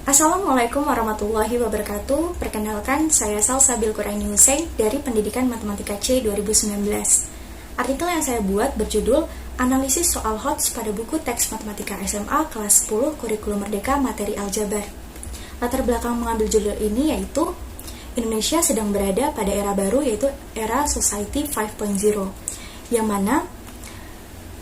Assalamualaikum warahmatullahi wabarakatuh. Perkenalkan, saya Salsabil Quraini Hussein dari Pendidikan Matematika C 2019. Artikel yang saya buat berjudul Analisis Soal HOTS pada buku teks Matematika SMA kelas 10 Kurikulum Merdeka Materi Aljabar. Latar belakang mengambil judul ini yaitu Indonesia sedang berada pada era baru, yaitu era Society 5.0, yang mana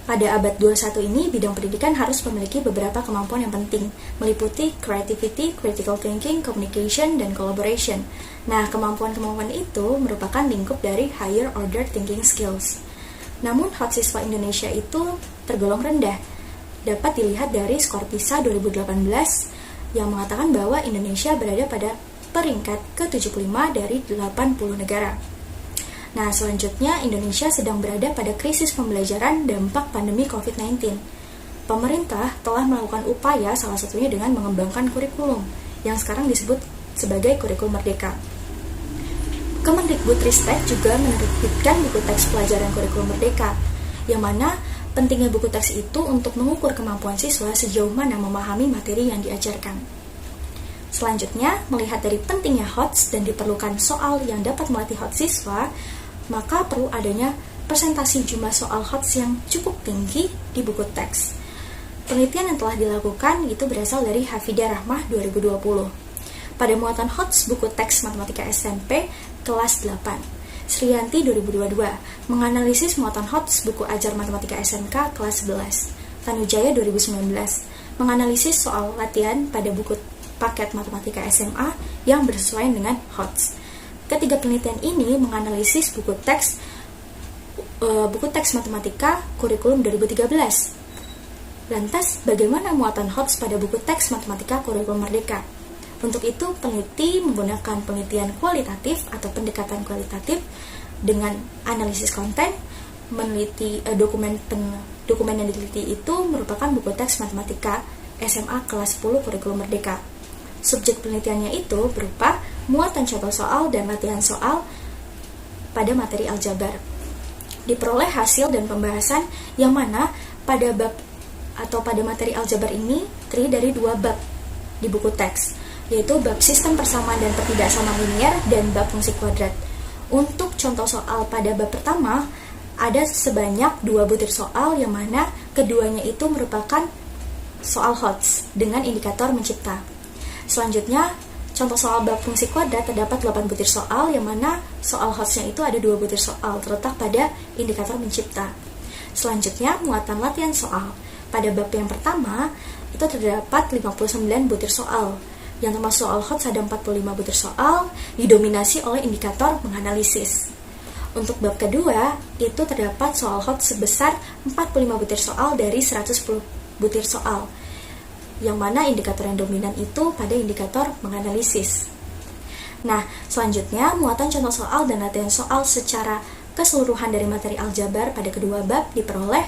pada abad 21 ini, bidang pendidikan harus memiliki beberapa kemampuan yang penting, meliputi creativity, critical thinking, communication, dan collaboration. Nah, kemampuan-kemampuan itu merupakan lingkup dari higher order thinking skills. Namun, HOTS siswa Indonesia itu tergolong rendah. Dapat dilihat dari skor PISA 2018 yang mengatakan bahwa Indonesia berada pada peringkat ke-75 dari 80 negara. Nah, selanjutnya Indonesia sedang berada pada krisis pembelajaran dampak pandemi COVID-19. Pemerintah telah melakukan upaya salah satunya dengan mengembangkan kurikulum yang sekarang disebut sebagai kurikulum merdeka. Kemendikbudristek juga menerbitkan buku teks pelajaran kurikulum merdeka, yang mana pentingnya buku teks itu untuk mengukur kemampuan siswa sejauh mana memahami materi yang diajarkan. Selanjutnya, melihat dari pentingnya HOTS dan diperlukan soal yang dapat melatih HOTS siswa, maka perlu adanya presentasi jumlah soal HOTS yang cukup tinggi di buku teks. Penelitian yang telah dilakukan itu berasal dari Hafidah Rahmah 2020. Pada muatan HOTS buku teks Matematika SMP kelas 8, Sriyanti 2022 menganalisis muatan HOTS buku ajar Matematika SMK kelas 11, Tanujaya 2019 menganalisis soal latihan pada buku paket Matematika SMA yang bersesuaian dengan HOTS. Ketiga penelitian ini menganalisis buku teks Matematika Kurikulum 2013. Lantas, bagaimana muatan HOTS pada buku teks Matematika Kurikulum Merdeka? Untuk itu, peneliti menggunakan penelitian kualitatif atau pendekatan kualitatif dengan analisis konten, meneliti dokumen yang diteliti itu merupakan buku teks Matematika SMA kelas 10 Kurikulum Merdeka. Subjek penelitiannya itu berupa muatan contoh soal dan latihan soal pada materi aljabar. Diperoleh hasil dan pembahasan yang mana pada bab atau pada materi aljabar ini terdiri dari 2 bab di buku teks, yaitu bab sistem persamaan dan ketidaksamaan linier dan bab fungsi kuadrat. Untuk contoh soal pada bab pertama, ada sebanyak 2 butir soal yang mana keduanya itu merupakan soal HOTS dengan indikator mencipta. Selanjutnya, contoh soal bab fungsi kuadrat terdapat 8 butir soal yang mana soal HOTS-nya itu ada 2 butir soal terletak pada indikator mencipta. Selanjutnya, muatan latihan soal. Pada bab yang pertama, itu terdapat 59 butir soal. Yang termasuk soal HOTS ada 45 butir soal, didominasi oleh indikator menganalisis. Untuk bab kedua, itu terdapat soal HOTS sebesar 45 butir soal dari 110 butir soal, yang mana indikator yang dominan itu pada indikator menganalisis. Nah, selanjutnya muatan contoh soal dan latihan soal secara keseluruhan dari materi aljabar pada kedua bab diperoleh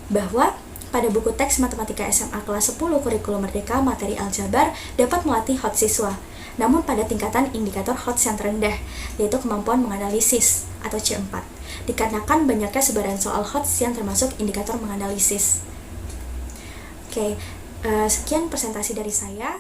bahwa pada buku teks Matematika SMA kelas 10 Kurikulum Merdeka Materi Aljabar dapat melatih HOTS siswa, namun pada tingkatan indikator HOTS yang terendah, yaitu kemampuan menganalisis atau C4, dikarenakan banyaknya sebaran soal HOTS yang termasuk indikator menganalisis. Oke. Sekian presentasi dari saya.